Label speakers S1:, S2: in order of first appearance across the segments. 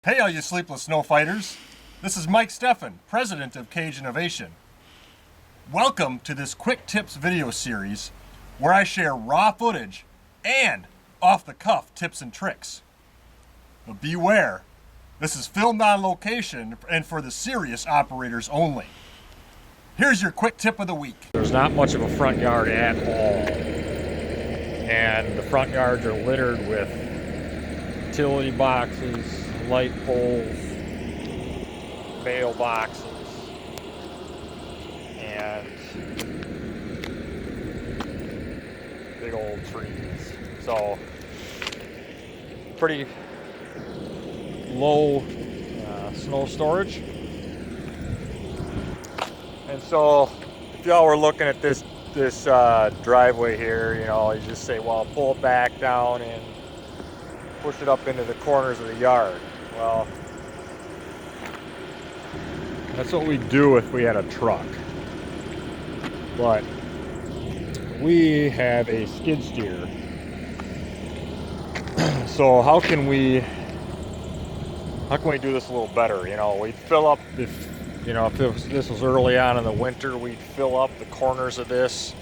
S1: Hey all you sleepless snow fighters, this is Mike Steffen, president of Kage Innovation. Welcome to this quick tips video series where I share raw footage and off-the-cuff tips and tricks. But beware, this is filmed on location and for the serious operators only. Here's your quick tip of the week.
S2: There's not much of a front yard at all, and the front yards are littered with utility boxes, light poles, mailboxes, and big old trees. So pretty low snow storage. And so if y'all were looking at this driveway here, you know, you just say, well, pull it back down and push it up into the corners of the yard. Well, that's what we do if we had a truck. But we have a skid steer. So how can we do this a little better? You know, we'd fill up, if this was early on in the winter, we'd fill up the corners of this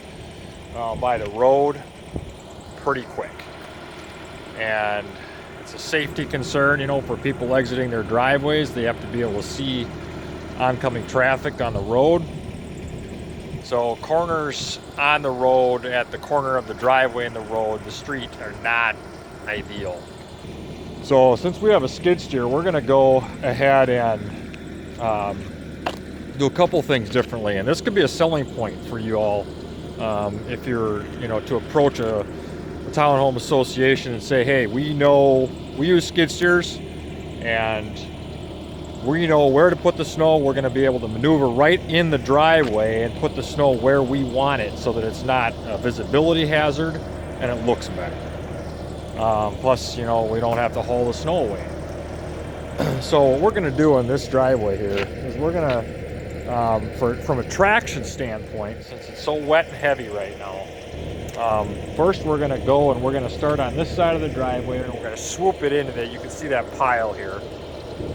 S2: by the road pretty quick. And it's a safety concern, you know, for people exiting their driveways. They have to be able to see oncoming traffic on the road. So corners on the road, at the corner of the driveway and the road, the street, are not ideal. So since we have a skid steer, we're gonna go ahead and do a couple things differently. And this could be a selling point for you all if you're, you know, to approach a townhome association and say, hey, we use skid steers and we know where to put the snow. We're going to be able to maneuver right in the driveway and put the snow where we want it so that it's not a visibility hazard and it looks better. Plus, you know, we don't have to haul the snow away. So what we're going to do in this driveway here is we're going to, from a traction standpoint, since it's so wet and heavy right now, first we're going to go and we're going to start on this side of the driveway and we're going to swoop it into there. You can see that pile here.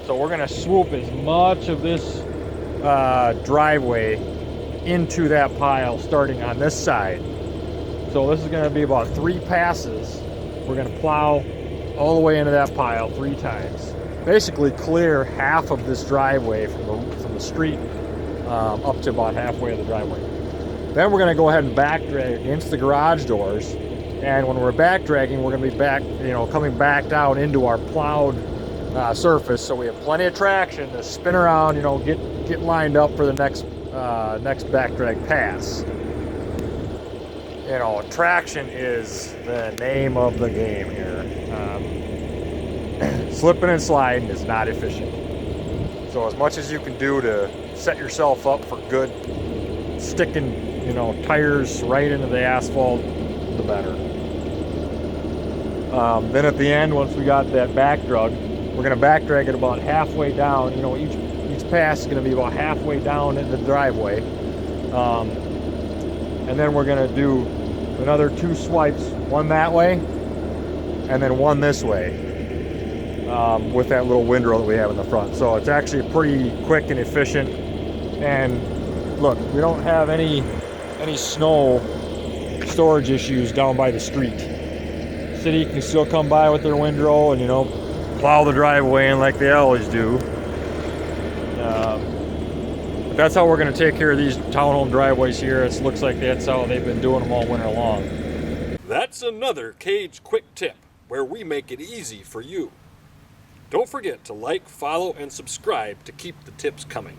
S2: So we're going to swoop as much of this driveway into that pile starting on this side. So this is going to be about 3 passes. We're going to plow all the way into that pile 3 times. Basically clear half of this driveway from the street up to about halfway of the driveway. Then we're going to go ahead and back drag against the garage doors, and when we're back dragging, we're going to be coming back down into our plowed surface, so we have plenty of traction to spin around, you know, get lined up for the next back drag pass. You know, traction is the name of the game here. Slipping and sliding is not efficient. So as much as you can do to set yourself up for good sticking, you know, tires right into the asphalt, the better. Then at the end, once we got that back drag, we're going to back drag it about halfway down. You know, each pass is going to be about halfway down in the driveway. And then we're going to do another 2 swipes, one that way and then one this way, with that little windrow that we have in the front. So it's actually pretty quick and efficient. And look, we don't have any snow storage issues down by the street. City can still come by with their windrow and, you know, plow the driveway in like they always do. But that's how we're going to take care of these townhome driveways here. It looks like that's how they've been doing them all winter long.
S1: That's another Kage quick tip where we make it easy for you. Don't forget to like, follow, and subscribe to keep the tips coming.